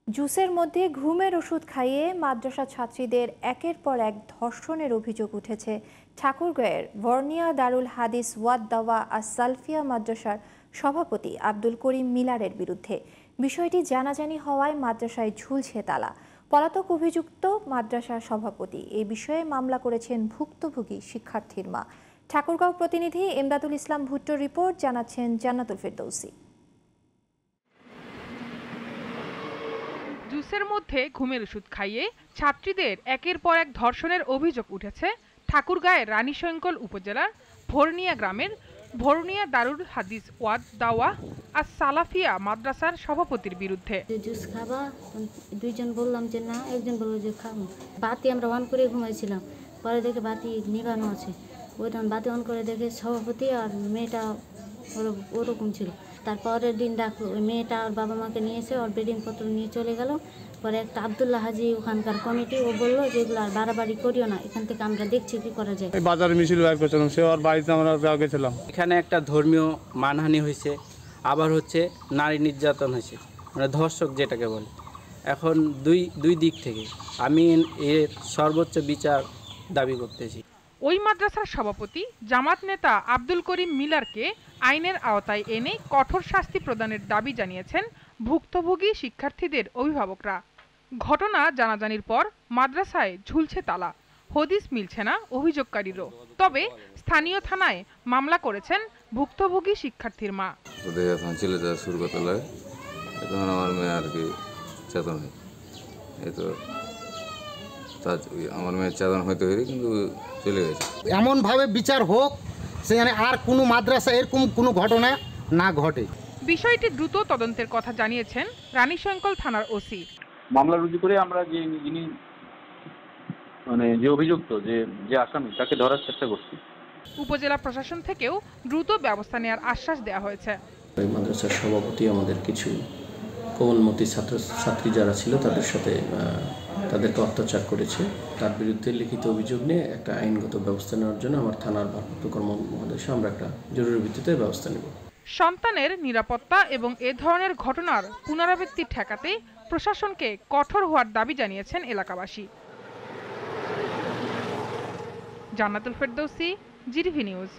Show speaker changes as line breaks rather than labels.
জুসের মধ্যে ঘুমের ওষুধ খাইয়ে মাদ্রাসা ছাত্রীদের একের পর এক ধর্ষণের অভিযোগ উঠেছে ঠাকুরগাঁয়ের বর্নিয়া দারুল হাদিস ওয়াদ দাওয়া আস সালফিয়া মাদ্রাসার সভাপতি আব্দুল করিম মিলারের বিরুদ্ধে। বিষয়টি জানাজানি হওয়ায় মাদ্রাসায় ঝুলছে তালা। পলাতক অভিযুক্ত মাদ্রাসার সভাপতি। এই বিষয়ে মামলা করেছেন ভুক্তভোগী শিক্ষার্থীর মা। ঠাকুরগাঁও প্রতিনিধি এমদাদুল ইসলাম ভুট্টোর রিপোর্ট, জানাচ্ছেন জান্নাতুল ফেরদৌসী।
জুসের মধ্যে ঘুমের ওষুধ খাইয়ে ছাত্রীদের একের পর এক ধর্ষণের অভিযোগ উঠেছে ঠাকুরগাঁয়ের রানীশঙ্কল উপজেলার ভরনিয়া গ্রামের ভরনিয়া দারুল হাদিস ওয়াদ দাওয়া আর সালাফিয়া মাদ্রাসার সভাপতির বিরুদ্ধে।
জুস খাবা, দুইজন বললাম যে না, একজন বললো যে খাবো। বাতি আমরা অন করে ঘুমাইছিলাম, পরে দেখে বাতি নিভানো আছে। ওইটা বাতি অন করে দেখে সভাপতি আর মেয়েটা ওরকম ছিল। তারপরের দিন ডাকলো, ওই মেয়েটা আর বাবা মাকে নিয়ে এসে ওর বেডিংপত্র নিয়ে চলে গেল। পরে একটা আব্দুল্লাহ হাজি ওখানকার কমিটি, ও বললো যে এগুলো আর বাড়াবাড়ি করিও না, এখান থেকে আমরা দেখছি কি করা যায়।
বাজারে মিছিল বের করছিলাম, সে ওর বাড়িতে আমরা গেছিলাম।
এখানে একটা ধর্মীয় মানহানি হয়েছে, আবার হচ্ছে নারী নির্যাতন হয়েছে, মানে ধর্ষক যেটাকে বলে। এখন দুই দিক থেকে আমি এর সর্বোচ্চ বিচার দাবি করতেছি।
ওই মাদ্রাসার সভাপতি জামাত নেতা আব্দুল করিম মিলারকে আইনের আওতায় এনে কঠোর শাস্তি প্রদানের দাবি জানিয়েছেন ভুক্তভোগী শিক্ষার্থীদের অভিভাবকরা। ঘটনা জানাজানির পর মাদ্রাসায় ঝুলছে তালা, হদিস মিলছে না অভিযোগকারীরও। তবে স্থানীয় থানায় মামলা করেছেন ভুক্তভোগী শিক্ষার্থীর মা।
চলে যাওয়া শুরু করতে লাগে, তখন আমার মেয়ে আর কি চেতন হয়। এই তো আমার মেয়ের চেতন হইতে হইতে কিন্তু চলে গেছে।
এমনভাবে বিচার হোক সেখানে আর কোনো মাদ্রাসা এরকম কোনো ঘটনা না ঘটে।
বিষয়টি দ্রুত তদন্তের কথা জানিয়েছেন রানীশঙ্কল থানার ওসি।
মামলা রুজু করে আমরা যিনি যে অভিযুক্ত যে আসামি তাকে ধরার চেষ্টা করছি।
উপজেলা প্রশাসন থেকেও দ্রুত ব্যবস্থা নেওয়ার আশ্বাস দেওয়া হয়েছে।
এই মাদ্রাসার সভাপতি আমাদের কিছু কোমলমতি ছাত্রী যারা ছিল তাদের সাথে তাদেরকে অত্যাচার করেছে, তার বিরুদ্ধে লিখিত অভিযোগ নিয়ে একটা আইনগত ব্যবস্থা নেওয়ার জন্য আমার থানার ভারপ্রাপ্ত কর্মমহোদয় আমরা একটা জরুরি ভিত্তিতে ব্যবস্থা নেব।
সন্তানের নিরাপত্তা এবং এ ধরনের ঘটনার পুনরাবৃত্তি ঠেকাতে প্রশাসনকে কঠোর হওয়ার দাবি জানিয়েছেন এলাকাবাসী। জান্নাতুল ফেরদৌসী, জিটিভি নিউজ।